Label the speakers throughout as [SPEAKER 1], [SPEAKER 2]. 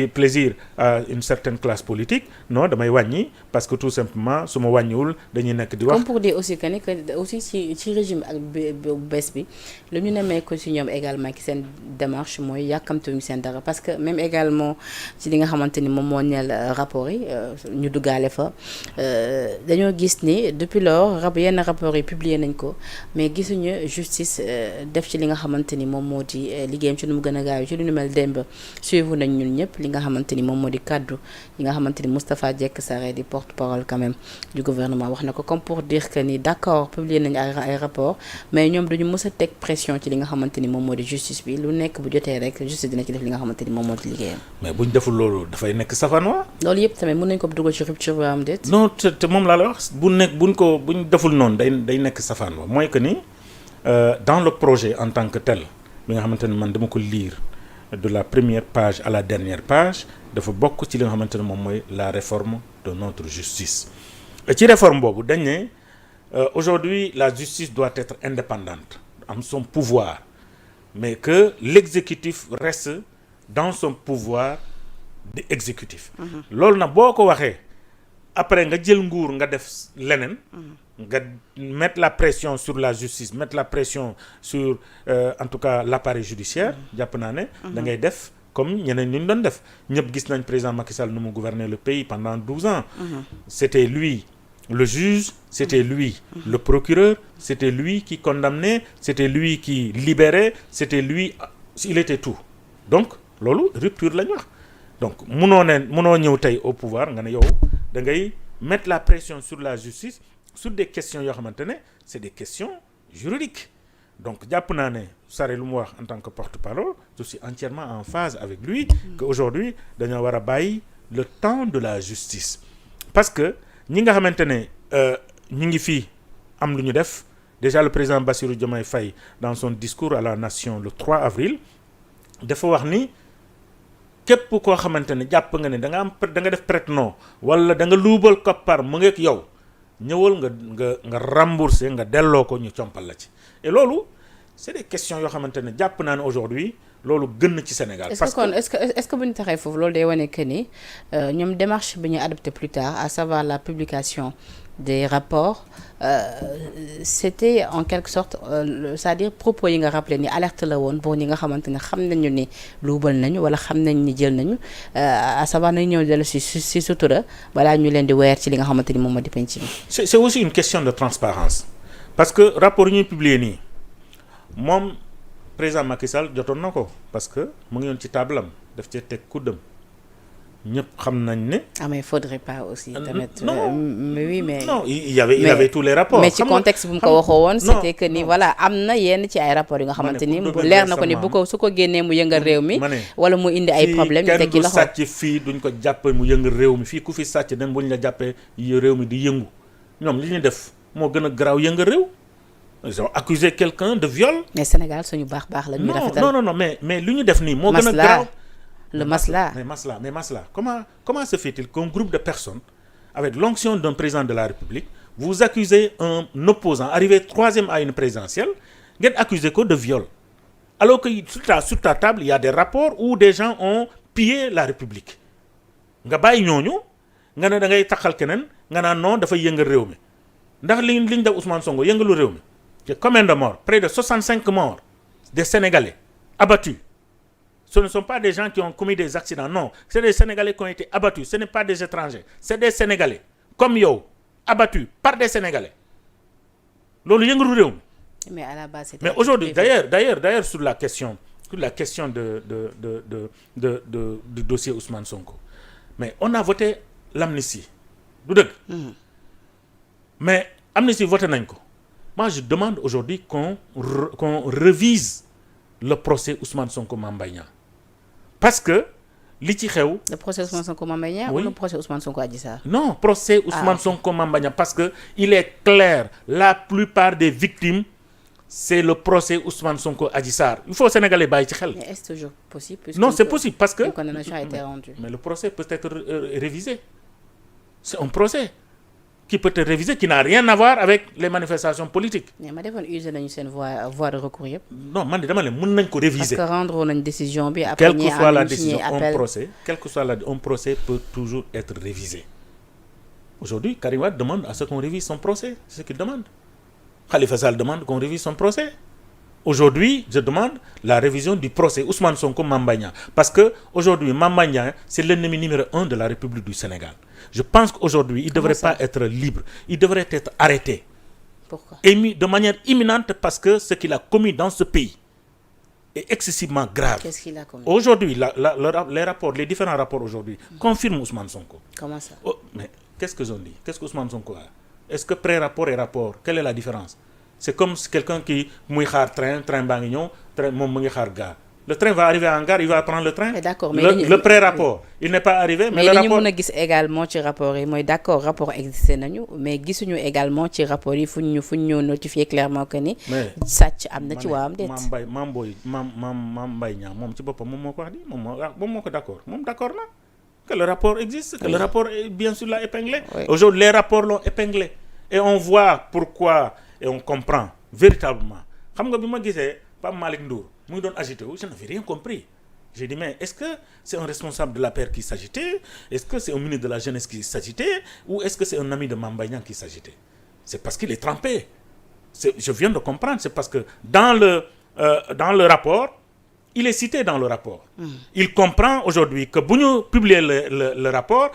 [SPEAKER 1] plaisir à une certaine classe politique non damay wàññi parce que tout simplement su ma wàññiwul dañuy nekk di wax.
[SPEAKER 2] comme pour dire aussi que ni que aussi ci régime ak bu bees bi lu ñu nemee ko ci ñoom également ki seen démarche mooy yàkkamtuñu seen dara parce que même également ci li nga xamante ni moom moo ñeel rapport yi ñu duggaale fa dañoo gis ni depuis lors yenn rapport yi publié nañ ko mais gisuñu justice def ci li nga xamante ni moom moo di liggéeyam ci nu mu gën a gaaw ci lu ñu mel démb suivre nañ ñun ñëpp li nga xamante ni moom moo di kaddu yi nga xamante ni Moustapha Diek Sarré di porte-parole quand même du gouvernement wax na ko comme pour dire que ni d'accord publier nañ ay rapport mais ñoom duñu mës a teg pression ci li nga xamante ni moom moo di justice bi lu nekk bu jotee rek justice dina ci def li nga xamante ni moom moo di liggéeyam.
[SPEAKER 1] mais buñ deful loolu dafay nekk safaan wa.
[SPEAKER 2] loolu yëpp tamit mën nañ ko dugal ci rupture ba am déet.
[SPEAKER 1] non te moom laa la wax buñ deful noonu day nekk safaan wa mooy que ni dans le projet en tant que tel bi nga xamante ni man dama ko lire de la première page à la dernière page dafa bokk ci li nga xamante ne moom mooy la réforme de notre justice ci réforme boobu dañ ne aujourd'hui la justice doit être indépendante am son pouvoir mais que l'exécutif reste dans son pouvoir de exécutif loolu nag boo ko waxee après nga jël nguur nga def leneen nga mettre la pression sur la justice mettre la pression sur en tout cas l'appareil judiciaire jàpp naa ne da ngay def comme ñeneen ñu doon def ñëpp gis nañ président Macky Sall nu mu gouverner le pays pendant 12 ans c'était lui le juge c'était lui le procureur c'était lui qui condamnait c'était lui qui libérait c'était lui il était tout donc loolu rupture la ñu wax donc munoo ñëw tey au pouvoir nga ne yow da ngay mettre la pression sur la justice sur des questions yoo xamante ne c'est des questions juridiques donc jàpp naa ne Sarré lu mu wax en tant que porte-parole je suis entièrement en phase avec lui que aujourd'hui dañoo war a bàyyi le temps de la justice parce que ñi nga xamante ne ñi ngi fii am lu ñu def déjà le président Bassirou Diomaye Faye dans son discours à la nation le 3 avril dafa wax ni képp koo xamante ne jàpp nga ne da nga def prête-nom wala da nga luubal koppar mu ngeeg yow ñëwal nga rembourser nga delloo ko ñu compal la ci et loolu c'est des questions yoo xamante ne jàpp naa ne aujourd'hui loolu gën na ci Sénégal.
[SPEAKER 2] parce que est-ce que bu ñu taxee foofu loolu day wane que ni ñoom démarche bi ñu adopté plus tard à savoir la publication des rapports c'était en quelque sorte c'est-à-dire propos yi nga rappelé ni alerte la woon pour ñi nga xamante ne xam nañu ni luubal nañu wala xam nañ ni jël nañu à savoir nañ ñëw dellu si sutura balaa ñu leen di weer ci li nga xamante ni moom moo di penc bi.
[SPEAKER 1] c'est aussi une question de transparence parce que rapport yi ñuy publier nii moom président Macky Sall jotoon na ko parce que mu ngi yoon ci table am daf cee teg kuddam ñëpp xam nañ ne.
[SPEAKER 2] ah mais faudrait pas aussi. tamit
[SPEAKER 1] non
[SPEAKER 2] oui mais.
[SPEAKER 1] non il y avait tous les rapports.
[SPEAKER 2] mais ci contexte bu mu ko waxoo woon. c'était que ni voilà am na yenn ci ay rapports yu nga xamante ni leer na ko ni bu ko su ko génnee mu yëngal réew mi. wala mu indi ay problèmes yu tekki loxo
[SPEAKER 1] kenn du sàcc fii duñ ko jàppee mu yëngal réew mi fii ku fi sàcc dem buñ la jàppee réew mi di yëngu ñoom li ñuy def moo gën a garaaw yëngal réew. ils ont accusé quelqu'un de viol.
[SPEAKER 2] mais Sénégal suñu baax la ñuy rafetal.
[SPEAKER 1] non mais lu ñu def nii moo gën a garaaw.
[SPEAKER 2] le masla.
[SPEAKER 1] Mais masla comment se fait-il qu'un groupe de personnes avec l'onction d'un président de la République vous accusez un opposant arrivé troisième à une présidentielle ngeen accusé ko de viol alors que sur ta table il y a des rapports où des gens ont pillé la République nga bàyyi ñooñu nga ne da ngay taxal keneen nga naan non dafay yëngal réew mi ndax liñ def Ousmane Sonko yëngalu réew mi te combien de morts près de 65 morts des Sénégalais abattus. Ce ne sont pas des gens qui ont commis des accidents, non. C'est des Sénégalais qui ont été abattus. Ce n'est pas des étrangers. C'est des Sénégalais, comme yow, abattus par des Sénégalais. Loolu yëngalu réew mi.
[SPEAKER 2] Mais à la base,
[SPEAKER 1] mais aujourd'hui, d'ailleurs, sur la question du dossier Ousmane Sonko, mais on a voté l'amnistie. Du dëgg. Mais amnistie voté nañ ko. Moi, je demande aujourd'hui qu'on révise le procès Ousmane Sonko Mame Mbaye Niang. Parce que li ci xew.
[SPEAKER 2] le procès Ousmane Sonko Mame Mbaye Niang ou le procès Ousmane Sonko Adji Sarr?
[SPEAKER 1] Non, procès Ousmane Sonko Mame Mbaye Niang parce que il est clair, la plupart des victimes c'est le procès Ousmane Sonko Adji Sarr. Il faut Sénégalais bàyyi ci xel.
[SPEAKER 2] Mais est-ce toujours possible?
[SPEAKER 1] Non, c'est possible parce que
[SPEAKER 2] une condamnation a été rendue.
[SPEAKER 1] Mais le procès peut être révisé. C'est un procès. qui peut être révisé, qui n'a rien à voir avec les manifestations politiques.
[SPEAKER 2] mais ma defoon usé nañu seen voie de recours yëpp.
[SPEAKER 1] non man de dama ne mën nañ ko réviser.
[SPEAKER 2] parce que rendre nañ décision bi. après
[SPEAKER 1] quelle que soit la décision
[SPEAKER 2] un
[SPEAKER 1] procès peut toujours être révisé. Aujourd'hui Karim Wade demande à ce qu'on révise son procès, c'est ce qu'il demande. Khalifa Sall demande qu'on révise son procès. Aujourd'hui, je demande la révision du procès Ousmane Sonko Mame Mbaye Niang parce que aujourd'hui Mame Mbaye Niang c'est l'ennemi numéro 1 de la République du Sénégal. Je pense qu'aujourd'hui, il ne devrait pas être libre, il devrait être arrêté.
[SPEAKER 2] Pourquoi?
[SPEAKER 1] Émis de manière imminente parce que ce qu'il a commis dans ce pays est excessivement grave.
[SPEAKER 2] Qu'est-ce qu'il a commis?
[SPEAKER 1] Aujourd'hui, les différents rapports aujourd'hui confirment Ousmane Sonko.
[SPEAKER 2] Comment ça?
[SPEAKER 1] Oh, mais qu'est-ce que j'en dis? Qu'est-ce que Ousmane Sonko a? Est-ce que pré-rapport et rapport, quelle est la différence? C'est comme si quelqu'un qui muy xaar train baa ngi ñëw train moom mu ngi xaar gare. Le train va arriver en gare, il va prendre le train.
[SPEAKER 2] Mais d'accord,
[SPEAKER 1] mais le pré-rapport, il n'est pas arrivé. Mais le rapport
[SPEAKER 2] mais li ñu mën a gis également ci rapport yi mooy d'accord rapport existé nañu mais gisuñu également ci rapport yi fu ñu notifier clairement que ni. sàcc am na ci waam déet.
[SPEAKER 1] Mame Mbaye Niang moom ci boppam moom moo ko wax di moom moo ko d'accord moom d'accord na que le rapport existe, que le rapport bien sûr l'a épinglé. Oui. Aujourd'hui les rapports l'ont épinglé et on voit pourquoi et on comprend véritablement xam nga bi ma gisee Pape Malick Ndour mu ngi doon agité wu je n'avais rien compris. J'ai dit mais est-ce que c'est un responsable de l'APR qui s'agitait? Est-ce que c'est un ministre de la jeunesse qui s'agitait? Ou est-ce que c'est un ami de Mame Mbaye Niang qui s'agitait? C'est parce qu'il est trempé. Je viens de comprendre, c'est parce que dans le rapport, il est cité dans le rapport. Il comprend aujourd'hui que bu ñu publier le rapport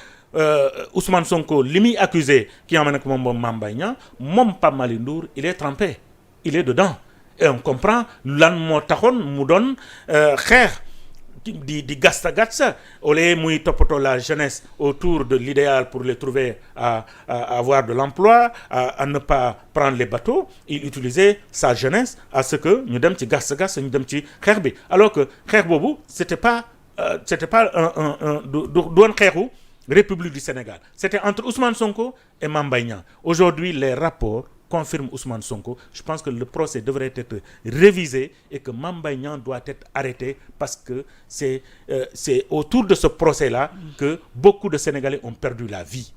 [SPEAKER 1] Ousmane Sonko li muy accusé ki nga xam ne que moom Mame Mbaye Niang moom Pape Malick Ndour il est trempé, il est dedans et on comprend lan moo taxoon mu doon xeex di gasta au lieu muy toppatoo la jeunesse autour de l'idéal pour les trouver à avoir de l'emploi, à ne pas prendre les bateaux. Il utilisait sa jeunesse à ce que ñu dem ci gasta ñu dem ci xeex bi alors que xeex boobu c'était pas doon xeexu République du Sénégal, c'était entre Ousmane Sonko et Mame Mbaye Niang. Aujourd'hui les rapports confirme Ousmane Sonko. Je pense que le procès devrait être révisé et que Mame Mbaye Niang doit être arrêté parce que c'est autour de ce procès-là que beaucoup de Sénégalais ont perdu la vie.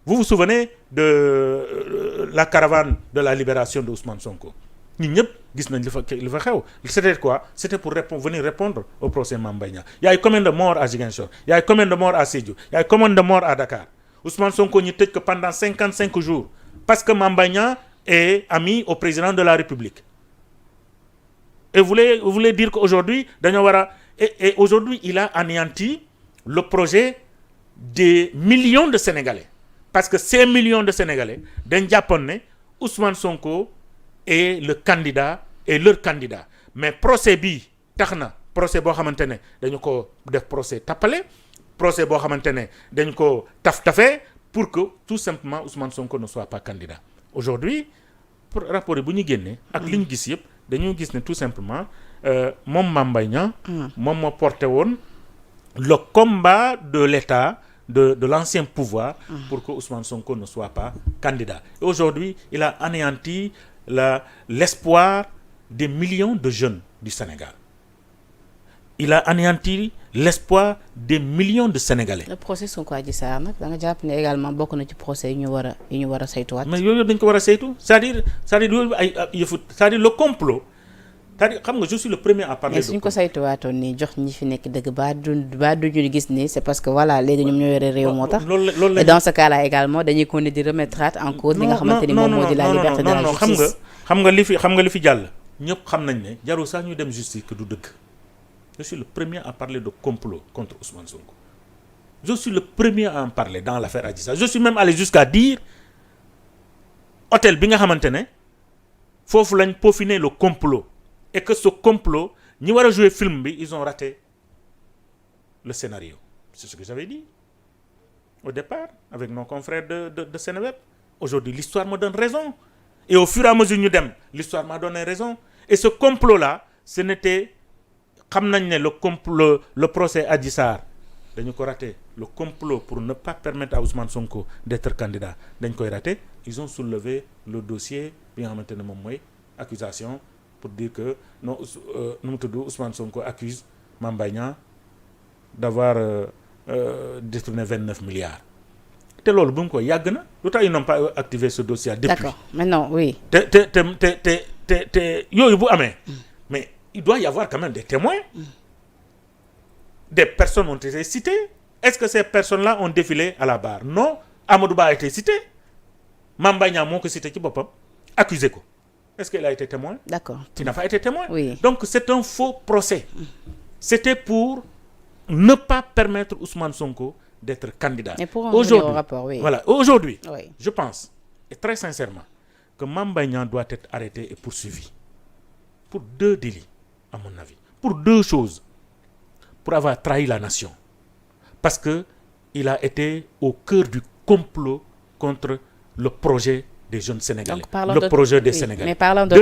[SPEAKER 1] Vous vous souvenez de la caravane de la libération de Ousmane Sonko? Ñun ñëpp gis nañ li fa xew. C'était quoi? C'était pour venir répondre au procès Mame Mbaye Niang. Il y a eu combien de morts à Ziguinchor? Il y a eu combien de morts à Sédhiou? Il y a eu combien de morts à Dakar? Ousmane Sonko ñu tëj ko pendant 55 jours. Parce que Mame Mbaye Niang est ami au président de la République. Et vous voulez dire qu'aujourd'hui, et aujourd'hui, il a anéanti le projet des millions de Sénégalais. Parce que ces millions de Sénégalais, dañ jàppoon ne Ousmane Sonko est le candidat et leur candidat. Mais procès bi tax na procès boo xamante ne dañu ko def procès tappale, procès boo xamante ne dañu ko taf-tafee pour que tout simplement Ousmane Sonko ne soit pas candidat. Aujourd'hui pour rapport yi bu ñu génnee ak li ñu gis yëpp dañoo gis ne tout simplement moom Mame Mbaye Niang moom moo porté woon le combat de l'État de l'ancien pouvoir pour que Ousmane Sonko ne soit pas candidat. Et aujourd'hui il a anéanti l'espoir des millions de jeunes du Sénégal. Il a anéanti l'espoir des millions de Sénégalais. Le
[SPEAKER 2] procès Sonko Adji Sarr nag da nga jàpp ne également bokk na ci procès yi ñu war a saytuwaat.
[SPEAKER 1] mais yooyu dañ ko war a saytu c'est-à-dire yooyu ay yëfu c'est-à-dire le complot c'est-à-dire xam nga je suis le premier à parler.
[SPEAKER 2] mais suñ ko saytuwaatoon nii jox ñi fi nekk dëgg ba du ñu gis ni c'est parce que voilà léegi ñoom ñoo yore réew moo tax. loolu et dans ce cas-là également dañuy continuer di remettre en cause li nga xamante ni moom moo di la liberté de la justice.
[SPEAKER 1] xam nga li fi jàll ñëpp xam nañ ne jarul sax ñu dem justice que du dëgg. Je suis le premier à parler de complot contre Ousmane Sonko. Je suis le premier à en parler dans l'affaire Adji Sarr. Je suis même allé jusqu'à dire hôtel bi nga xamante ne foofu lañ peaufiner le complot et que ce complot ñi war a jouer film bi ils ont raté le scénario. C'est ce que j'avais dit au départ avec nos confrères de Seneweb. Aujourd'hui l'histoire me donne raison et au fur et à mesure ñu dem l'histoire m'a donné raison et ce complot là ce n'était xam nañ ne le procès Adji Sarr dañu ko raté le complot pour ne pas permettre à Ousmane Sonko d'être candidat dañ koy raté. Ils ont soulevé le dossier bi nga xamante ne moom mooy accusation pour dire que non nu mu tudd Ousmane Sonko accuse Mame Mbaye Niang d'avoir détourné 29 milliards. te loolu bu mu ko yàgg na lu tax ils n'ont pas activé ce dossier depuis.
[SPEAKER 2] D'accord maintenant oui.
[SPEAKER 1] te yooyu bu amee. mais il doit y avoir quand même des témoins. Des personnes ont été citées. Est-ce que ces personnes-là ont défilé à la barre? Non. Amadou Ba a été cité. Mame Mbaye Niang moo ko cité ci boppam accusé ko. Est-ce qu'il a été témoin?
[SPEAKER 2] D'accord.
[SPEAKER 1] Il n'a pas été témoin.
[SPEAKER 2] Oui.
[SPEAKER 1] Donc c'est un faux procès. C'était pour ne pas permettre Ousmane Sonko d'être candidat.
[SPEAKER 2] Et pour en revenir au rapport, oui.
[SPEAKER 1] Voilà. Aujourd'hui,
[SPEAKER 2] Oui.
[SPEAKER 1] je pense, et très sincèrement, que Mame Mbaye Niang doit être arrêté et poursuivi. Pour 2 délits, à mon avis. Pour 2 choses. Pour avoir trahi la nation. Parce qu'il a été au cœur du complot contre le projet des jeunes Sénégalais.
[SPEAKER 2] Donc,
[SPEAKER 1] le projet des
[SPEAKER 2] oui,
[SPEAKER 1] Sénégalais.
[SPEAKER 2] Mais parlons de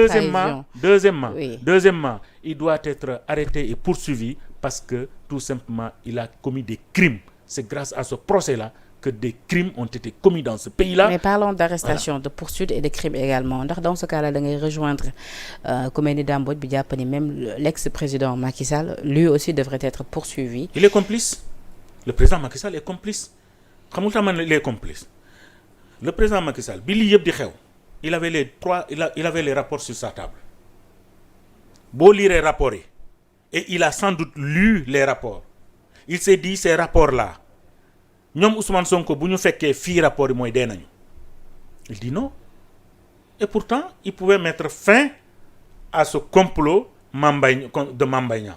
[SPEAKER 1] Deuxièmement, il doit être arrêté et poursuivi parce que, tout simplement, il a commis des crimes. C'est grâce à ce procès-là que des crimes ont été commis dans ce pays-là.
[SPEAKER 2] Mais parlons d'arrestation, de poursuite et de crimes également. Ndax dans ce cas-là, da ngay rejoindre ku mel ni Dame Mbodj bi jàpp ni même l'ex-président Macky Sall, lui aussi devrait être poursuivi.
[SPEAKER 1] Il est complice. Le président Macky Sall est complice. Xam nga man il est complice. Le président Macky Sall bi lii yëpp di xew, il avait les rapports sur sa table. Boo lire rapports yi, et il a sans doute lu les rapports. Il s'est dit ces rapports-là ñoom Ousmane Sonko bu ñu fekkee fii rapport yi mooy dee nañu. Il dit non. Et pourtant, il pouvait mettre fin à ce complot de Mame Mbaye Niang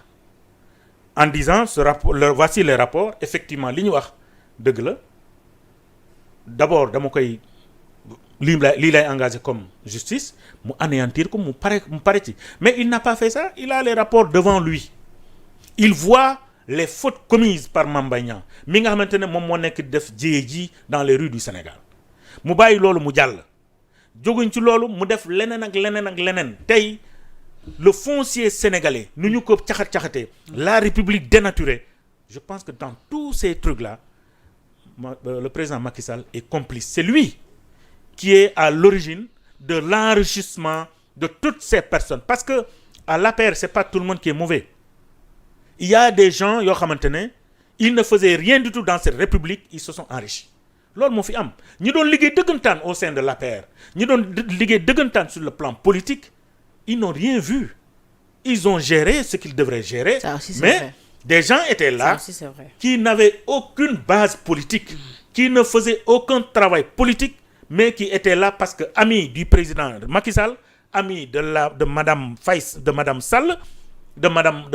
[SPEAKER 1] en disant voici les rapports. Effectivement, li ñu wax dëgg la. D'abord dama koy lii lay engagé comme justice mu anéantir ko mu pare ci. Mais il n'a pas fait ça. Il a les rapports devant lui. Il voit les fautes commises par Mame Mbaye Niang mi nga xamante ne moom moo nekk def jéye ji dans les rues du Sénégal mu bàyyi loolu mu jàll jóguñ ci loolu mu def leneen ak leneen tey le foncier sénégalais nu ñu ko caxatee la République dénaturée. Je pense que dans tous ces trucs-là le président Macky Sall est complice. C'est lui qui est à l'origine de l'enrichissement de toutes ces personnes parce que à l'APR c'est pas tout le monde qui est mauvais. Il y a des gens yoo xamante ne ils ne faisaient rien du tout dans cette république, ils se sont enrichis loolu moo fi am ñi doon liggéey dëggantaan au sein de l'APR ñi doon liggéey dëggantaan sur le plan politique ils n'ont rien vu. Ils ont géré ce qu'ils devraient gérer.
[SPEAKER 2] Ça aussi, c'est
[SPEAKER 1] mais
[SPEAKER 2] vrai.
[SPEAKER 1] Des gens étaient là.
[SPEAKER 2] Ça aussi, c'est vrai. Qui
[SPEAKER 1] n'avaient aucune base politique, qui ne faisaient aucun travail politique, mais qui étaient là parce que amis du président Macky Sall, amis de Madame Sall, de Madame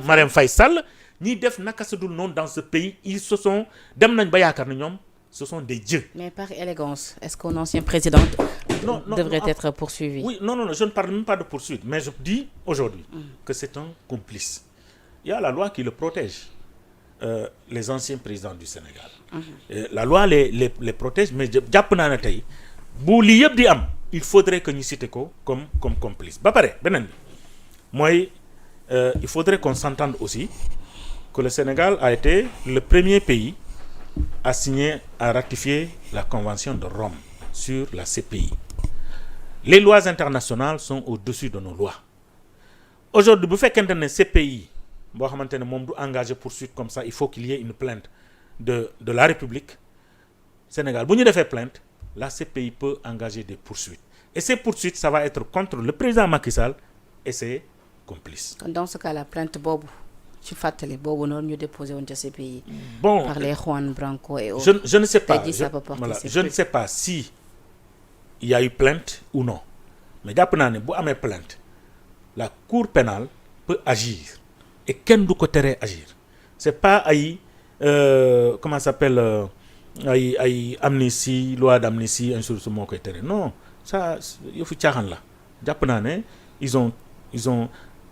[SPEAKER 1] Marième Faye Sall, ñi def naka su dul noonu dans ce pays, ils se sont dem nañ ba yaakaar ne ñoom ce sont des dieux.
[SPEAKER 2] Mais par élégance, est-ce qu'un ancien président devrait être poursuivi? Oui,
[SPEAKER 1] non, je ne parle même pas de poursuite, mais je dis aujourd'hui que c'est un complice. Il y a la loi qui le protège, les anciens présidents du Sénégal. La loi les protège, mais jàpp naa ne tey bu lii yëpp di am il faudrait que ñu citer ko comme complice. Ba pare beneen bi mooy il faudrait qu'on s'entende aussi que le Sénégal a été le premier pays à signer, à ratifier la Convention de Rome sur la CPI. Les lois internationales sont au-dessus de nos lois. Aujourd'hui, bu fekkente ne CPI boo xamante ne moom du engagé poursuite comme ça, il faut qu'il y ait une plainte de la République. Sénégal, bu ñu defee plainte, la CPI peut engager des poursuites. Et ces poursuites, ça va être contre le président Macky Sall et ses complices.
[SPEAKER 2] Dans ce cas, la plainte boobu ci fàttali boobu noonu ñu déposé woon ca CPI.
[SPEAKER 1] Bon,
[SPEAKER 2] par les Juan Branco et autres.
[SPEAKER 1] Je ne sais pas.
[SPEAKER 2] Je
[SPEAKER 1] ne sais pas si il y a eu plainte ou non. Mais jàpp naa ne bu amee plainte, la Cour pénale peut agir. Et kenn du ko teree agir. C'est pas ay comment ça s'appelle ay amnistie, loi d'amnistie, insurrection moo koy tere. Non, ça yëfu caaxaan la. Jàpp naa ne ils ont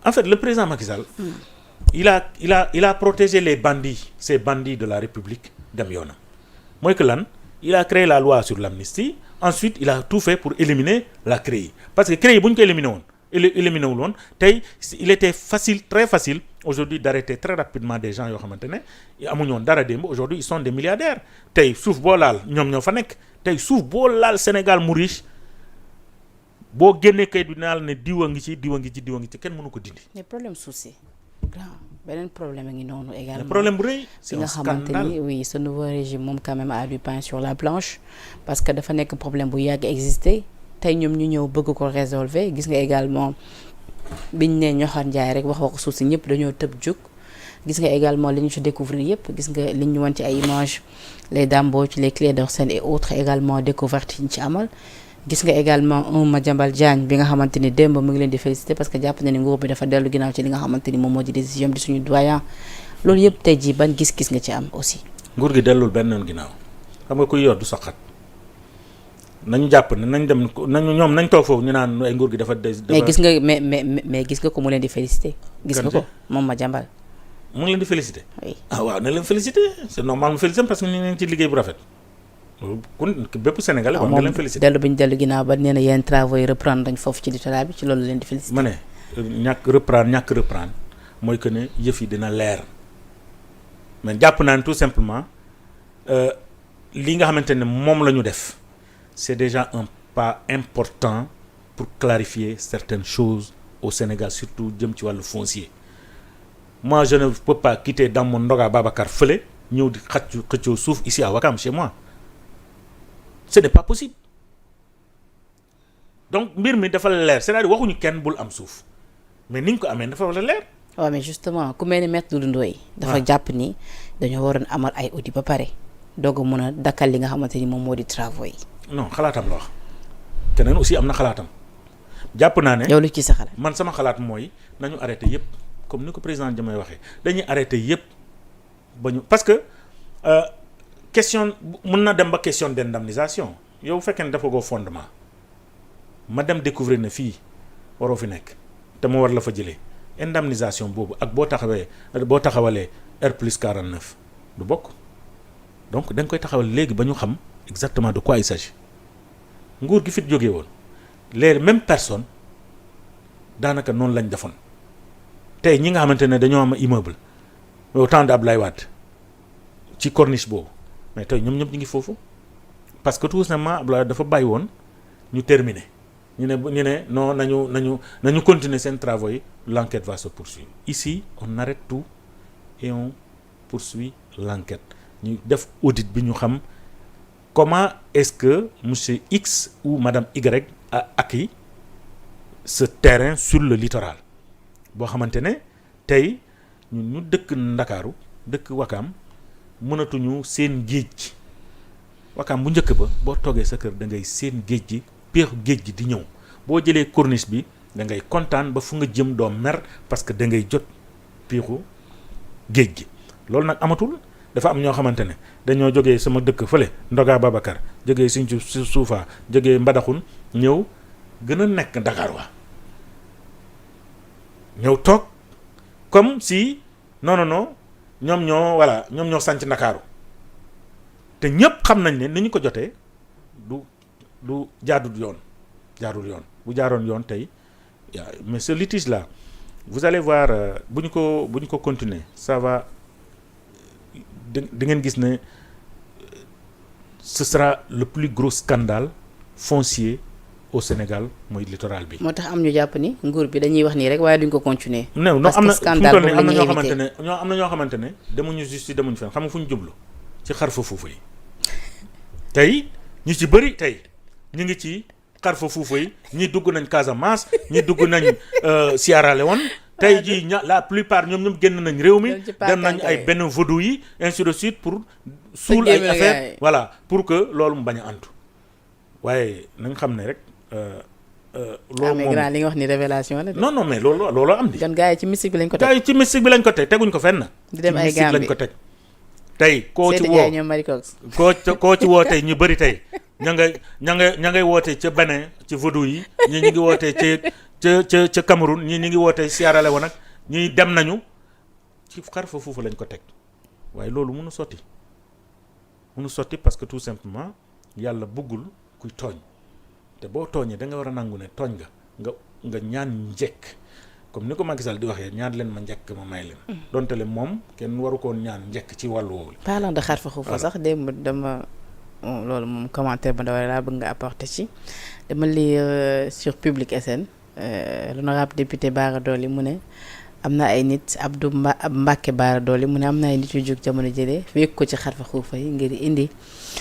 [SPEAKER 1] en fait le président Macky Sall il a protégé les bandits, ces bandits de la République dem yoonam. Mooy que lan, il a créé la loi sur l'amnistie, ensuite il a tout fait pour éliminer la CREI. Parce que CREI bu ñu ko éliminé wul woon tey il était facile, très facile aujourd'hui d'arrêter très rapidement des gens yoo xamante ne amuñu woon dara démb. Aujourd'hui ils sont des milliardaires. Tey suuf boo laal ñoom ñoo fa nekk. Tey suuf boo laal Sénégal mu riche boo génnee kayit bi naal ne diwa ngi ci kenn mënu ko dindi.
[SPEAKER 2] Les problèmes soucis. Grand. beneen problème a ngi noonu également.
[SPEAKER 1] problème bu rëy c'est
[SPEAKER 2] nga
[SPEAKER 1] un
[SPEAKER 2] xamante
[SPEAKER 1] scandale.
[SPEAKER 2] ni oui ce nouveau régime moom quand même a du pain sur la planche parce que dafa nekk problème bu yàgg existé tey ñoom ñu ñëw bëgg ko résolver gis nga également biñ ne ñoxar njaay rek wax suuf si ñëpp dañoo tëb jóg. gis nga également li ñu ci découvrir yëpp gis nga li ñu wan ci ay images les dambooc les Clédor Sène et autres également découvertes yi ñu ci amal gis nga également un Madiambal Diagne bi nga xamante ni démb mu ngi leen di féliciter parce que jàpp na ni nguur bi dafa dellu ginnaaw ci li nga xamante ni moom moo di décision di suñu doyen loolu yëpp tey jii ban gis-gis nga ci am aussi.
[SPEAKER 1] nguur gi dellul benn yoon ginnaaw xam nga kuy yor du soxat nañu jàpp ne nañ dem nañu ñoom nañ toog foofu ñu naan ay nguur gi dafa
[SPEAKER 2] mais gis nga mais gis nga ko mu leen di féliciter. gis nga ko moom Madiambal.
[SPEAKER 1] mu ngi leen di féliciter.
[SPEAKER 2] oui
[SPEAKER 1] waaw na leen féliciter c'est normal mu féliciter parce que ñu ngi ci liggéey bu rafet kon bépp Sénégalais war nga leen féliciter.
[SPEAKER 2] dellu bi ñu dellu ginnaaw ba nee na yenn travaux yi reprendre dañ foofu ci littoral bi ci loolu leen di féliciter.
[SPEAKER 1] ma ne ñàkk reprendre mooy que ne yëf yi dina leer mais jàpp naa ne tout simplement li nga xamante ne moom la ñu def c'est déjà un pas important pour clarifier certaines choses au Sénégal surtout jëm ci wàllu foncier. Moi, je ne peux pas quitter dans mon Ndoga Babacar fële ñëw di xëccoo suuf ici à Ouakam chez moi ce n'est pas possible donc mbir mi dafa leer c'est-à-dire waxuñu kenn bul am suuf mais niñ ko amee dafa war a leer.
[SPEAKER 2] waaw mais justement ku mel ni Maître Doudou Ndoye dafa jàpp ni dañoo waroon amal ay audit ba pare doog a mën a dakkal li nga xamante ni moom moo di travaux yi.
[SPEAKER 1] non xalaatam la wax keneen aussi am na xalaatam jàpp naa ne.
[SPEAKER 2] yow lu ci sa xalaat.
[SPEAKER 1] man sama xalaat mooy nañu arrêté yépp comme ni ko président Diomaye waxee dañuy arrêté yépp ba ñu parce que question mën na dem ba question d'indemnisation yow bu fekkee ne dafa goo fondement ma dem découvrir ne fii waroo fi nekk te mu war la fa jëlee indemnisation boobu ak boo taxawalee R+49 du bokk donc da nga koy taxawal léegi ba ñu xam exactement de quoi il s'agit nguur gi fit jógee woon les mêmes personnes daanaka noonu lañ defoon tey ñi nga xamante ne dañoo am immeuble au temps de Abdoulaye Wade ci corniche boobu mais tey ñoom ñëpp ñu ngi foofu parce que tout simplement Abdoulaye dafa bàyyi woon ñu terminer ñu ne non nañu continuer seen travaux yi l'enquête va se poursuivre ici on arrête tout et on poursuit l'enquête ñu def audit bi ñu xam comment est-ce que monsieur X ou madame Y a acquis ce terrain sur le littoral boo xamante ne tey ñun ñu dëkk Ndakaaru dëkk Wakaam mënatuñu seen géej Wakaam bu njëkk ba boo toogee sa kër da ngay seen géej gi peexu géej gi di ñëw boo jëlee corniche bi da ngay kontaan ba fu nga jëm doo mer parce que da ngay jot peexu géej gi loolu nag amatul dafa am ñoo xamante ne dañoo jógee sama dëkk fële Ndoga Babacar jógee Sinthiou Suufa jógee Mbadakhoune ñëw gën a nekk Dakar waa ñëw toog comme si non ñoom ñoo sànc Ndakaaru te ñëpp xam nañ ne ni ñu ko jotee du jaadul yoon bu jaaroon yoon tey mais ce litige là vous allez voir bu ñu ko continuer ça va di ngeen gis ne ce sera le plus gros scandale foncier au Sénégal mooy littoral bi.
[SPEAKER 2] moo tax am ñu jàpp ni nguur bi dañuy wax nii rek waaye duñ ko continuer.
[SPEAKER 1] non
[SPEAKER 2] parce
[SPEAKER 1] am
[SPEAKER 2] que
[SPEAKER 1] na
[SPEAKER 2] scandale boobu
[SPEAKER 1] am na
[SPEAKER 2] la
[SPEAKER 1] ñoo
[SPEAKER 2] ñuy
[SPEAKER 1] xamante
[SPEAKER 2] éviter.
[SPEAKER 1] ne am na ñoo xamante ne demuñu justice demuñu fenn xam nga fu ñu jublu ci xar fa fuufa yi tey ñu ci bëri tey ñu ngi ci xar fa fuufa yi ñi dugg nañ Casamance ñi dugg nañ Sierra Leone tey jii la plupart ñoom génn nañ réew mi dem nañ ay benn vaudou yi ainsi de suite pour suul ay affaire voilà pour que loolu mu bañ a antu waaye nañ xam ne rek loolu
[SPEAKER 2] mais
[SPEAKER 1] moom
[SPEAKER 2] grand li nga wax ni révélation la de.
[SPEAKER 1] non mais loolu am di
[SPEAKER 2] kon gars yi ci mystique bi lañ ko teg.
[SPEAKER 1] gars yi ci mystique bi lañ ko teg teguñ ko fenn
[SPEAKER 2] di dem
[SPEAKER 1] ci
[SPEAKER 2] ay
[SPEAKER 1] mystique
[SPEAKER 2] Gambie
[SPEAKER 1] lañ ko teg tey koo ci
[SPEAKER 2] Seydou
[SPEAKER 1] woo
[SPEAKER 2] Ndiaye ñoom Marie Cox.
[SPEAKER 1] koo ci woo tey ñu bëri tey ña ngay woote ca Benin ci vaudou yi ñi ñu ngi wootee ca Cameroun ñii ñu ngi wootee Sierra Leone nag ñii dem nañu ci xar fa foofu lañ ko teg waaye loolu mënu sotti parce que tout simplement yàlla bëggul kuy tooñ te boo tooñee da nga war a nangu ne tooñ nga ñaan njekk comme ni ko Macky Sall di waxee ñaan leen ma njekk ma may leen donte le moom kenn waru koon ñaan njekk ci wàllu woowu.
[SPEAKER 2] parlant de xar fa xuufa sax démb dama loolu moom commentaire ba daway laa bëgg nga apporter ci dama lire sur Public SN l'honorable député Bara Dolly mu ne am na ay nit Abdou Mbacke Baara Dolli mu ne am na ay nit yu jóg jamono jëlee wékk ko ci xarfa xuufa yi ngir indi